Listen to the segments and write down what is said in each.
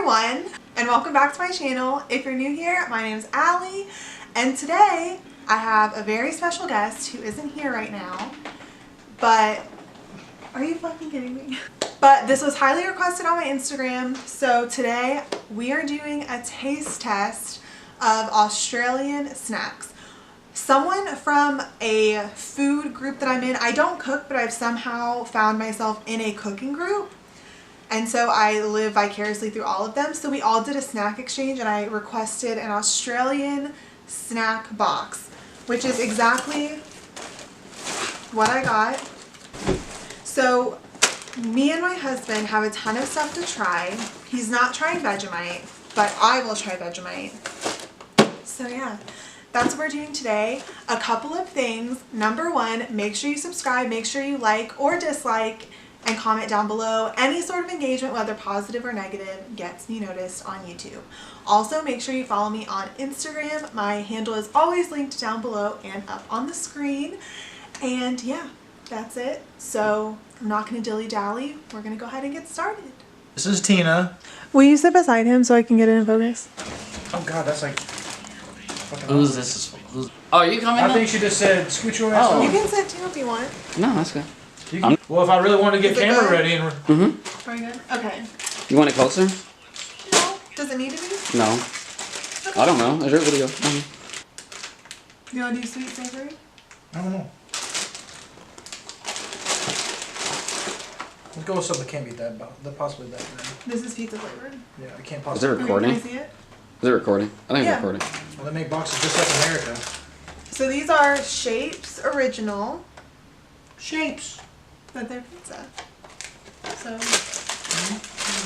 everyone, and welcome back to my channel. If you're new here, my name is Allie, and today I have a very special guest who isn't here right now, but are you fucking kidding me? But this was highly requested on my Instagram, so today we are doing a taste test of Australian snacks. Someone from a food group that I'm in, I don't cook, but I've somehow found myself in a cooking group. And so I live vicariously through all of them. So we all did a snack exchange and I requested an Australian snack box, which is exactly what I got. So me and my husband have a ton of stuff to try. He's not trying Vegemite, but I will try Vegemite. So yeah, that's what we're doing today. A couple of things. Number one, make sure you subscribe, make sure you like or dislike, and comment down below. Any sort of engagement, whether positive or negative, gets me noticed on YouTube. Also, make sure you follow me on Instagram. My handle is always linked down below and up on the screen. And yeah, that's it. So I'm not going to dilly-dally. We're going to go ahead and get started. This is Tina. Will you sit beside him so I can get it in focus? Oh god, that's like... Who's this? Oh, you coming? I think she just said, scoot your ass Oh. on. You can sit too if you want. No, that's good. Well, if I really want to get Is it camera good? ready and... Mm-hmm. Are you good? Okay. You want it closer? No. Does it need to be? No. Okay. I don't know. It's your video. You want to do sweet savory? I don't know. Let's go with something that can't be that possibly that bad. This is pizza flavored. Yeah, it can't Is possibly... it recording? Can I see it? Is it recording? I think Yeah. it's recording. Well, they make boxes just like America. So these are Shapes Original, Shapes. but they're pizza. So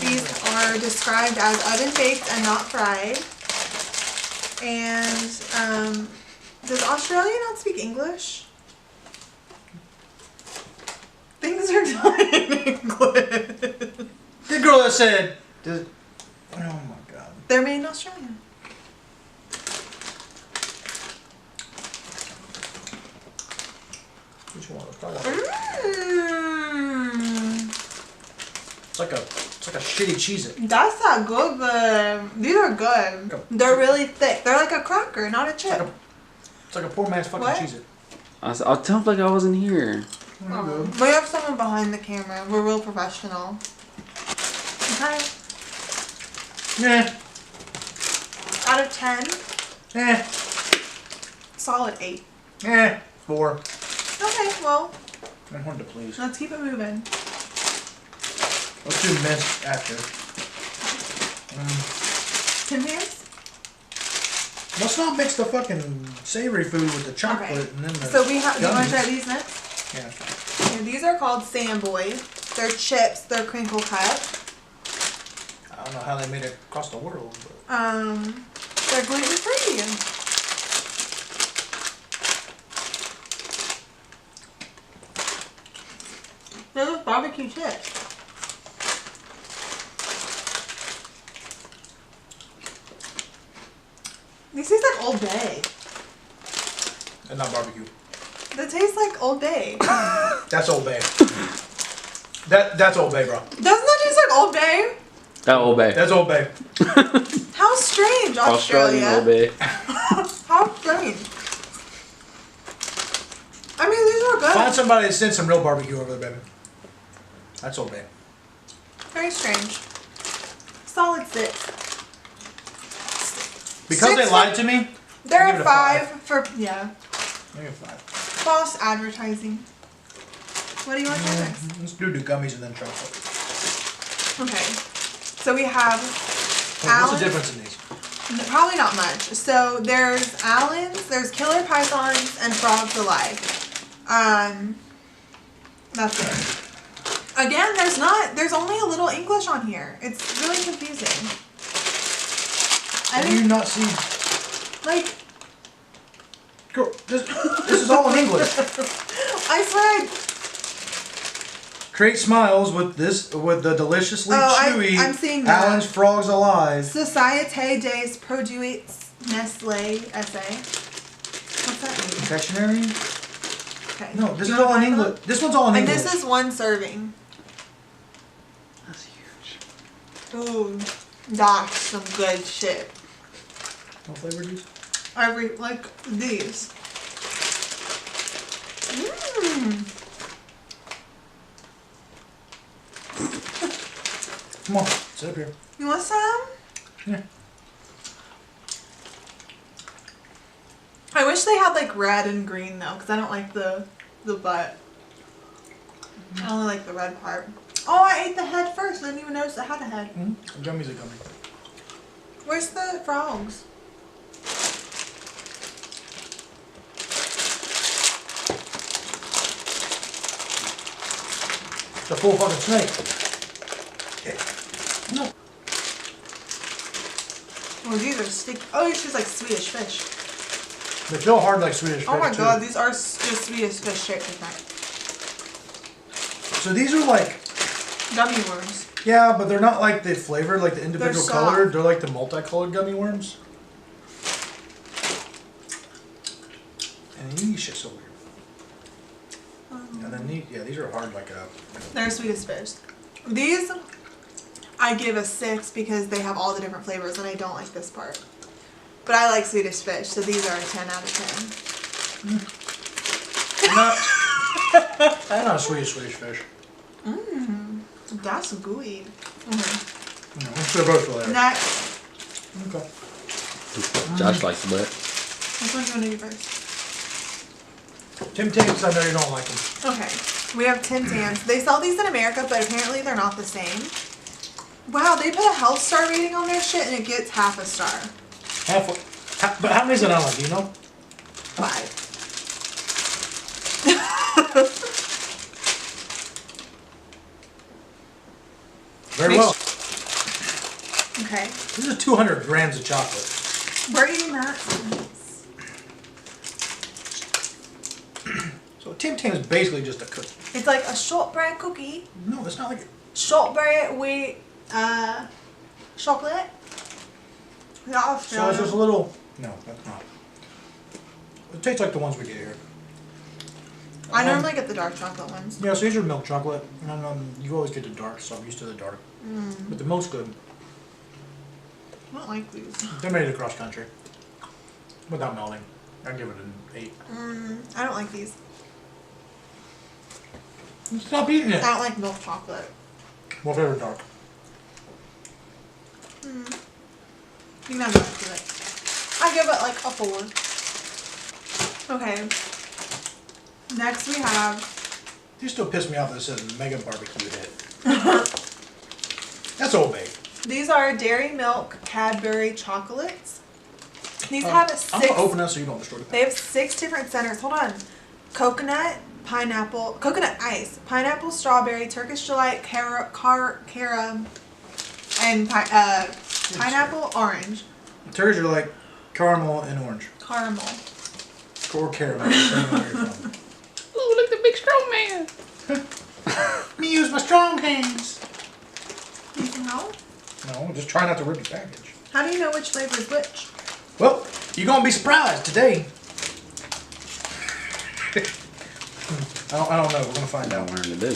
these are described as oven baked and not fried. And does Australia not speak English? Things are done in English. The girl that said... Oh my god. They're made in Australia. Which one? It's like a shitty Cheez-It. That's not good. These are good. They're really thick. They're like a cracker, not a chip. It's like a poor man's fucking What? Cheez-It. I'll tell him like I wasn't here. We have someone behind the camera. We're real professional. Okay. Yeah. Out of 10, Eh. solid 8. Eh. 4. Okay, well, I wanted to please. let's keep it moving. Let's do mince after. Tim Tams? Let's not mix the fucking savory food with the chocolate Okay. and then the So we have, do you want to gummies. try these next? Yeah, that's right. Okay, these are called Sandboy. They're chips, they're crinkle cut. I don't know how they made it across the world, but... They're gluten free. They're just barbecue chips. These taste like Old Bay. It's not barbecue. They taste like Old Bay. That's Old Bay. That's Old Bay, bro. Doesn't that taste like Old Bay? That Old Bay. That's Old Bay. How strange, Australia. Australian Old Bay. How strange. I mean, these are good. Find somebody that sends some real barbecue over there, baby. That's Old Bay. Very strange. Solid 6. Because 6 they for- lied to me, They're give a it a 5 for, yeah, maybe a 5. false advertising. What do you want to try next? Let's do the gummies and then chocolate. Okay. So we have What's Allen's. the difference in these? Probably not much. So there's Allen's, there's Killer Pythons, and Frogs Alive. That's it. Again, there's only a little English on here. It's really confusing. How do you not see? Like, Girl, this is all in English. I swear Create smiles with the deliciously chewy I'm seeing that. Allen's Frogs Alive. Société des Produits Nestlé essay. What's that mean? Confectionery? Okay. No, this Do is you all want in one? English. This one's all in And English. this is one serving. That's huge. Ooh. That's some good shit. What flavor are these? Like these. Mmm. Come on, sit up here. You want some? Yeah. I wish they had like red and green though, because I don't like the butt. I only like the red part. Oh, I ate the head first. I didn't even notice it had a head. Mm-hmm. Gummies are gummy. Where's the frogs? It's a full fucking snake. No. Oh, these are sticky. Oh, these taste like Swedish fish. They feel hard like Swedish fish. Oh my too. god, these are just Swedish fish shaped different. So these are like Gummy worms. yeah, but they're not like the flavor, like the individual They're color. soft. They're like the multicolored gummy worms. And these shit's so weird. And then these are hard like a. They're Swedish fish. These, I give a 6 because they have all the different flavors and I don't like this part. But I like Swedish fish, so these are a 10 out of 10. I'm not a Swedish fish. That's gooey. They're both related. Next. Okay. Josh likes the butt. Which one's going to do first? Tim Tams, I know you don't like them. Okay. We have Tim Tams. They sell these in America, but apparently they're not the same. Wow, they put a health star rating on their shit and it gets half a star. But how many is it on? Do you know? 5. Very well. Okay. This is 200 grams of chocolate. We're eating that. So Tim Tam is basically just a cookie. It's like a shortbread cookie. No, it's not like it. Shortbread with chocolate. So it's just a little. No, that's not. It tastes like the ones we get here. I normally get the dark chocolate ones. Yeah, so these are milk chocolate. And you always get the dark, so I'm used to the dark. But the milk's good. I don't like these. They're made across country. Without melting. I'd give it an 8. I don't like these. Stop eating it. I don't like milk chocolate. What flavor dark? You can have that to it. I give it like a 4. Okay. Next we have. You still piss me off that it says Mega Barbecue Hit. That's Old Bay. These are dairy milk Cadbury chocolates. These have a 6. I'm gonna open that so you don't destroy the They have 6 different centers. Hold on. Coconut, pineapple, coconut ice, pineapple, strawberry, Turkish delight, and pineapple, orange. Turkish are like caramel and orange. Caramel. Or caramel. depending on where you're from. Ooh, look at the big strong man. Me use my strong hands. No? No, just try not to rip the package. How do you know which flavor is which? Well, you're gonna be surprised today. I don't know. We're gonna find out. Learn to do.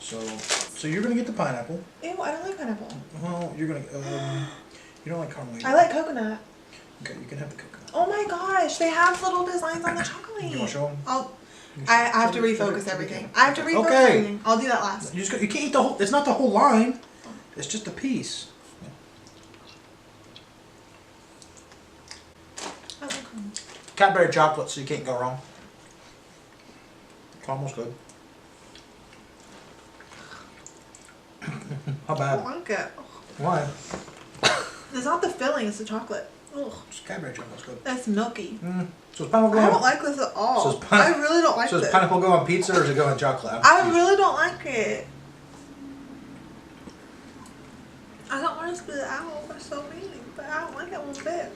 So you're gonna get the pineapple. Ew, I don't like pineapple. Well, you're gonna. You don't like caramel. I like coconut. Okay, you can have the coconut. Oh my gosh, they have little designs on the chocolate. You wanna show them? I have to refocus everything. I have to refocus Okay. everything. I'll do that last. You can't eat the whole. It's not the whole line. It's just a piece. I like caramel. Cadbury chocolate, so you can't go wrong. Almost good. How I bad? don't like it. Why? It's not the filling, it's the chocolate. Ugh. Cadbury chocolate's good. That's milky. So is pineapple go I on? don't like this at all. So is I really don't like So does this. pineapple go on pizza or does it go on chocolate? I'm I confused. really don't like it. I don't want to spit it out. That's so mean. But I don't like it one bit.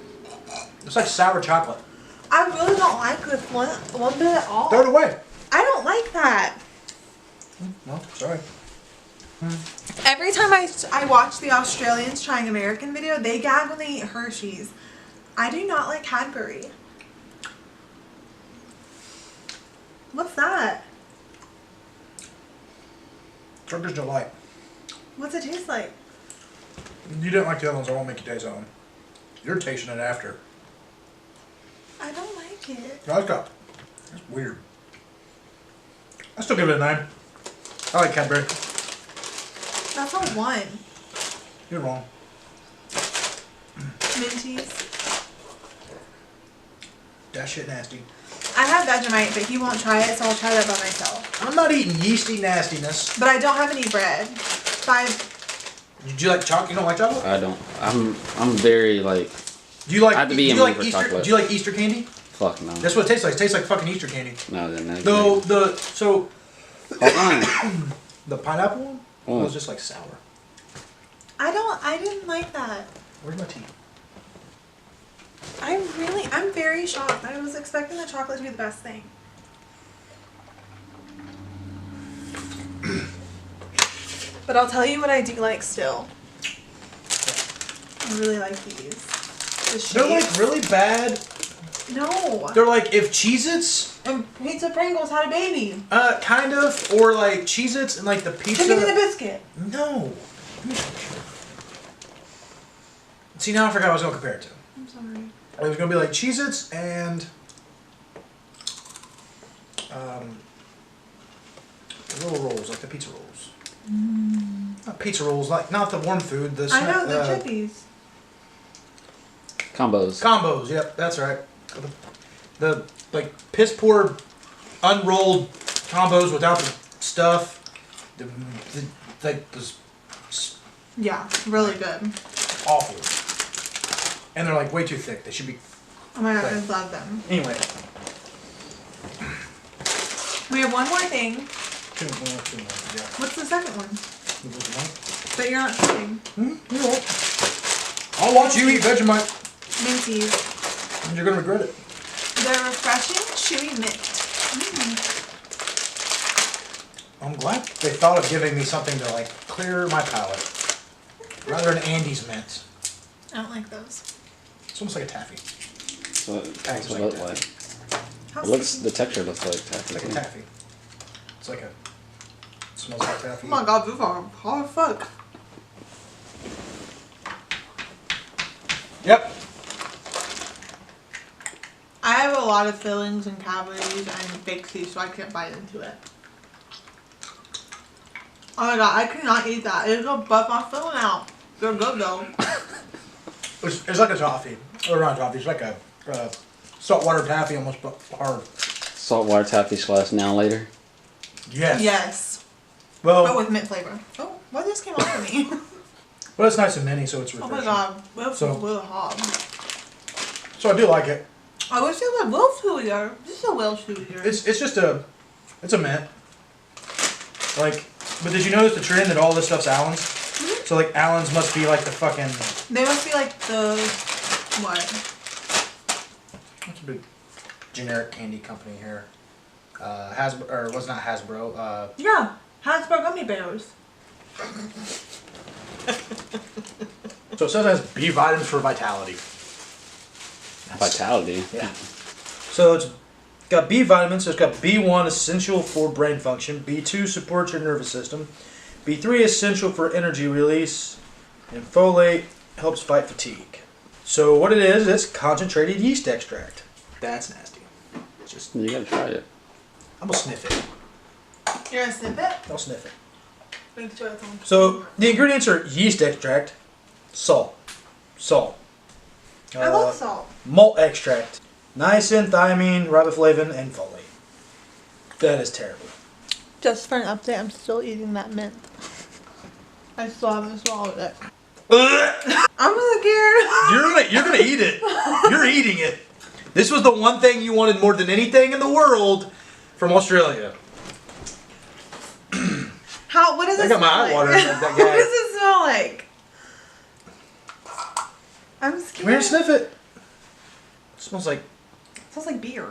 It's like sour chocolate. I really don't like this one bit at all. Throw it away. I don't like that. No, sorry. Every time I watch the Australians trying American video, they gag when they eat Hershey's. I do not like Cadbury. What's that? Turkish delight. What's it taste like? You didn't like the other ones, I won't make you taste that one. You're tasting it after. I don't like it. No, that's weird. I still give it a 9. I like Cadbury. That's a 1. You're wrong. Minties. That shit nasty. I have Vegemite, but he won't try it, so I'll try that by myself. I'm not eating yeasty nastiness. But I don't have any bread. Did you like chocolate? You don't like chocolate? I don't. I'm very like. Do you like? I have to be do in you like mood for Easter? chocolate. Do you like Easter candy? Fuck no. That's what it tastes like. It tastes like fucking Easter candy. No, then no. So Hold on. the pineapple one Oh. was just like sour. I didn't like that. Where's my tea? I'm very shocked. I was expecting the chocolate to be the best thing. But I'll tell you what I do like still. I really like these. They're like really bad. No. They're like if Cheez-Its. And Pizza Pringles had a baby. Kind of. Or like Cheez-Its and like the pizza. Chicken and a biscuit. No. See, now I forgot what I was going to compare it to. I'm sorry. It was going to be like Cheez-Its and the little rolls, like the pizza rolls. Not pizza rolls, like not the warm food. I know, the chippies. Combos. Combos, yep, that's right. The like piss poor unrolled combos without the stuff. Yeah, really good. Awful. And they're like way too thick. They should be. Oh my god, Right. I love them. Anyway. We have one more thing. Two more, yeah. What's the second one? Vegemite. But you're not eating. You won't. I'll watch you eat Vegemite. Minties. And you're gonna regret it. They're refreshing, chewy mint. I'm glad they thought of giving me something to like clear my palate. Rather than Andy's mint. I don't like those. It's almost like a taffy. So that's what it looks like. How It looks. sticky. The texture looks like taffy. It's like a taffy. It's like a. It smells like taffy. Oh my god, this is hard fuck. Yep. I have a lot of fillings and cavities and baked cheese, so I can't bite into it. Oh my god, I cannot eat that. It's gonna butt my filling out. They're good though. It's like a toffee. Or not a toffee, it's like a saltwater taffy almost, but hard. Saltwater taffy / now later. Yes. Yes. Well, But with mint flavor. Oh, what just came off of me? well, it's nice and mini, so it's Oh refreshing. my god, Wilf's So- is really hot. So I do like it. I wish there was a Wilf's food here. This is a Wilf's food here. It's just a, it's a mint. Like, but did you notice the trend that all this stuff's Allen's? Mm-hmm. So like Allen's must be like the fucking. They must be like the what? What's a big generic candy company here? Hasbro, or was not Hasbro. Yeah, Hasbro gummy bears. So it says it has B vitamins for vitality. Vitality. Yeah. So it's got B vitamins. So it's got B1 essential for brain function. B2 supports your nervous system. B3 essential for energy release, and folate helps fight fatigue. So what it is, it's concentrated yeast extract. That's nasty. It's just You gotta try it. I'm gonna sniff it. You're gonna sniff it? I'll sniff it. Make sure it's on. So the ingredients are yeast extract, salt, I love salt. malt extract, niacin, thiamine, riboflavin, and folate. That is terrible. Just for an update, I'm still eating that mint. I still haven't swallowed it. I'm scared. You're gonna eat it. You're eating it. This was the one thing you wanted more than anything in the world from Australia. What does I it got my smell eye like? watering at that What guy. does it smell like? I'm scared. Come here and sniff it. It smells like It smells like beer.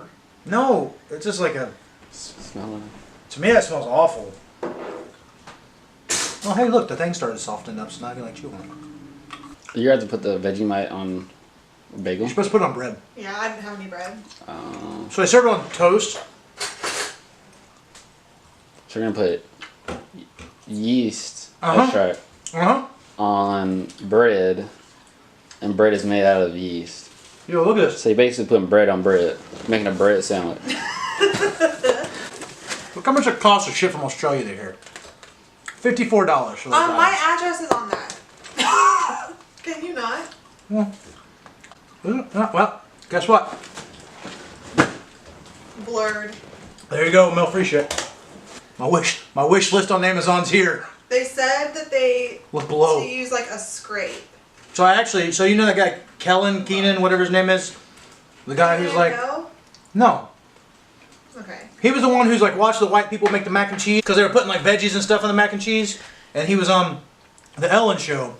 no. It's just like a. Smell it. To me, that smells awful. Oh hey, look, the thing started softening up, so now I can like chew on it. You have to put the Vegemite on a bagel. You're supposed to put it on bread. Yeah, I didn't have any bread. So I serve it on toast. So we're gonna put yeast Uh-huh. extract on bread, and bread is made out of yeast. Yo, look at this. So you're basically putting bread on bread, making a bread sandwich. Look how much it costs to ship from Australia to here. $54 for those my items. address is on that. Can you not? Well, guess what? Blurred. There you go, mail-free shit. My wish list on Amazon's here. They said that they Look below. to use like a scrape. So you know that guy Keenan, whatever his name is, the guy who's like, no, Okay. he was the one who's like watched the white people make the mac and cheese because they were putting like veggies and stuff on the mac and cheese, and he was on the Ellen Show.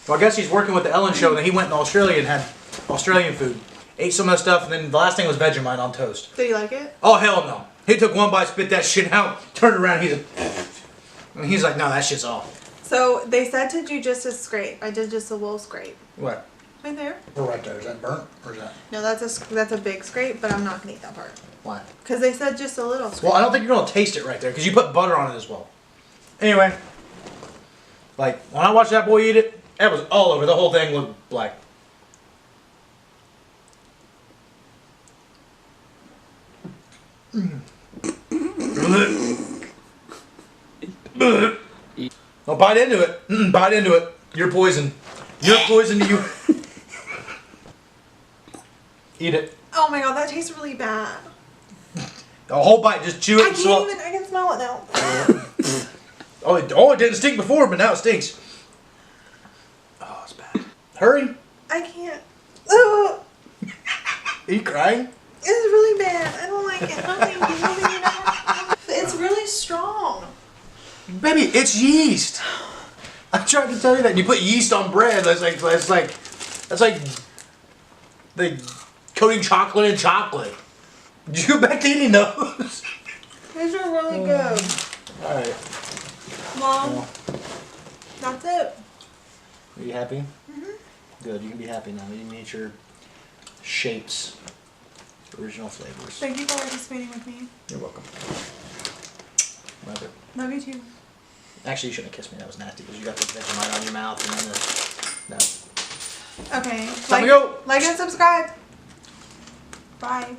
So I guess he's working with the Ellen Show, and then he went to Australia and had Australian food, ate some of that stuff, and then the last thing was Vegemite on toast. Did you like it? Oh hell no! He took one bite, spit that shit out, turned around, he's like, no, that shit's off. So they said to do just a scrape. I did just a little scrape. What? Right there. We're right there. Is that burnt or is that? No, that's a big scrape, but I'm not gonna eat that part. Why? Because they said just a little scrape. Well, I don't think you're gonna taste it right there because you put butter on it as well. Anyway, like when I watched that boy eat it, that was all over. The whole thing looked black. Don't bite into it. Bite into it. You're poison. You're poison to you. Eat it. Oh my god, that tastes really bad. A whole bite. Just chew it. I can't even. I can smell it now. Oh, it didn't stink before, but now it stinks. Oh, it's bad. Hurry. I can't. Ugh. Are you crying? It's really bad. I don't like it. It's really strong. Baby, it's yeast. I tried to tell you that. You put yeast on bread. That's like the coating chocolate in chocolate. Did you go back to eating those? These are really good. All right. Mom, that's it. Are you happy? Good. You can be happy now. You can eat your shapes, original flavors. Thank you for participating with me. You're welcome. Love it. Love you too. Actually, you shouldn't have kissed me. That was nasty because you got the Vegemite on your mouth and then the. No. Okay. Time to go. Like and subscribe. Bye.